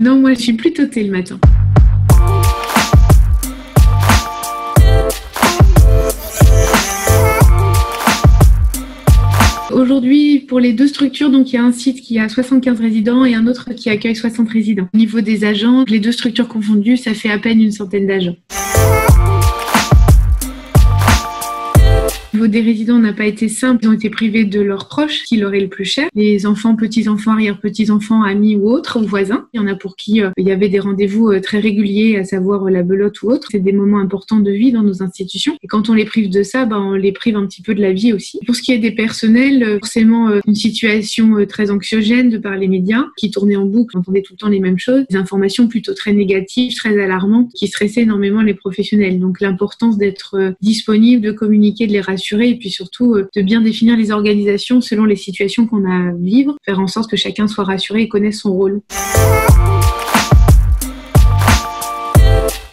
Non, moi je suis plutôt thé le matin. Aujourd'hui, pour les deux structures, donc il y a un site qui a 75 résidents et un autre qui accueille 60 résidents. Au niveau des agents, les deux structures confondues, ça fait à peine une centaine d'agents. Au niveau des résidents n'a pas été simple. Ils ont été privés de leurs proches, qui leur est le plus cher. Les enfants, petits-enfants, arrière-petits-enfants, amis ou autres, ou voisins. Il y en a pour qui il y avait des rendez-vous très réguliers, à savoir la belote ou autre. C'est des moments importants de vie dans nos institutions. Et quand on les prive de ça, on les prive un petit peu de la vie aussi. Pour ce qui est des personnels, forcément une situation très anxiogène de par les médias, qui tournaient en boucle, on entendait tout le temps les mêmes choses. Des informations plutôt très négatives, très alarmantes, qui stressaient énormément les professionnels. Donc l'importance d'être disponible, de communiquer, de les rassurer, et puis surtout de bien définir les organisations selon les situations qu'on a à vivre, faire en sorte que chacun soit rassuré et connaisse son rôle.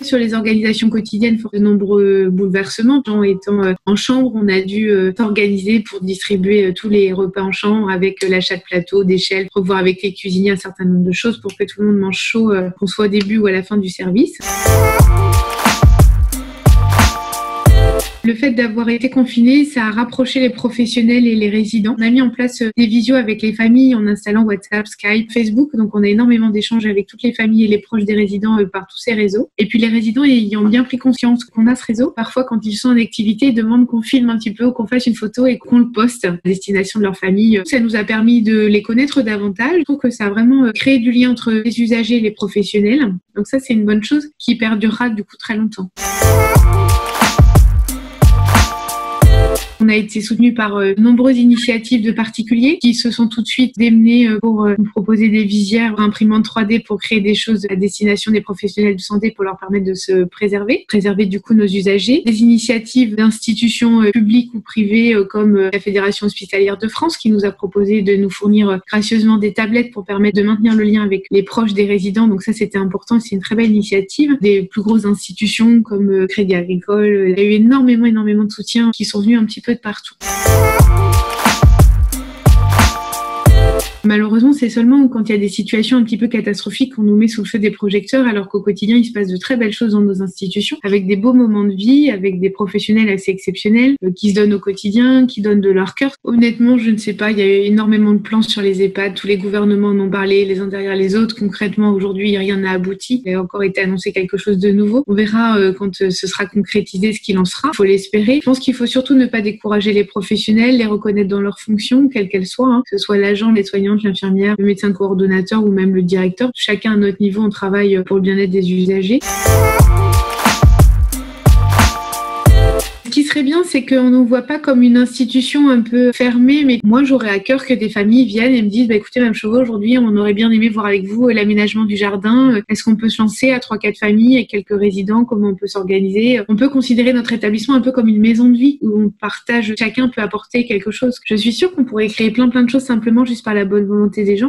Sur les organisations quotidiennes, de nombreux bouleversements. En étant en chambre, on a dû s'organiser pour distribuer tous les repas en chambre avec l'achat de plateaux, d'échelles, revoir avec les cuisiniers un certain nombre de choses pour que tout le monde mange chaud, qu'on soit au début ou à la fin du service. Le fait d'avoir été confiné, ça a rapproché les professionnels et les résidents. On a mis en place des visios avec les familles en installant WhatsApp, Skype, Facebook. Donc, on a énormément d'échanges avec toutes les familles et les proches des résidents par tous ces réseaux. Et puis, les résidents ayant bien pris conscience qu'on a ce réseau, parfois, quand ils sont en activité, ils demandent qu'on filme un petit peu ou qu'on fasse une photo et qu'on le poste à destination de leur famille. Ça nous a permis de les connaître davantage. Je trouve que ça a vraiment créé du lien entre les usagers et les professionnels. Donc, ça, c'est une bonne chose qui perdurera du coup très longtemps. On a été soutenu par de nombreuses initiatives de particuliers qui se sont tout de suite démenés pour nous proposer des visières, imprimantes 3D pour créer des choses à destination des professionnels de santé pour leur permettre de se préserver du coup nos usagers. Des initiatives d'institutions publiques ou privées comme la Fédération hospitalière de France qui nous a proposé de nous fournir gracieusement des tablettes pour permettre de maintenir le lien avec les proches des résidents. Donc ça, c'était important. C'est une très belle initiative. Des plus grosses institutions comme Crédit Agricole. Il y a eu énormément de soutien qui sont venus un petit peu de partout. Malheureusement, c'est seulement quand il y a des situations un petit peu catastrophiques qu'on nous met sous le feu des projecteurs, alors qu'au quotidien, il se passe de très belles choses dans nos institutions, avec des beaux moments de vie, avec des professionnels assez exceptionnels, qui se donnent au quotidien, qui donnent de leur cœur. Honnêtement, je ne sais pas, il y a eu énormément de plans sur les EHPAD, tous les gouvernements en ont parlé, les uns derrière les autres. Concrètement, aujourd'hui, rien n'a abouti. Il a encore été annoncé quelque chose de nouveau. On verra quand ce sera concrétisé ce qu'il en sera. Il faut l'espérer. Je pense qu'il faut surtout ne pas décourager les professionnels, les reconnaître dans leurs fonctions, quelles qu'elles soient, que ce soit l'agent, les soignants, l'infirmière, le médecin coordonnateur ou même le directeur. Chacun à notre niveau, on travaille pour le bien-être des usagers. Ce qui serait bien, c'est qu'on ne nous voit pas comme une institution un peu fermée, mais moi, j'aurais à cœur que des familles viennent et me disent écoutez, Mme Chauveau, aujourd'hui, on aurait bien aimé voir avec vous l'aménagement du jardin. Est-ce qu'on peut se lancer à 3-4 familles et quelques résidents? Comment on peut s'organiser? On peut considérer notre établissement un peu comme une maison de vie où on partage, chacun peut apporter quelque chose. Je suis sûre qu'on pourrait créer plein de choses simplement juste par la bonne volonté des gens.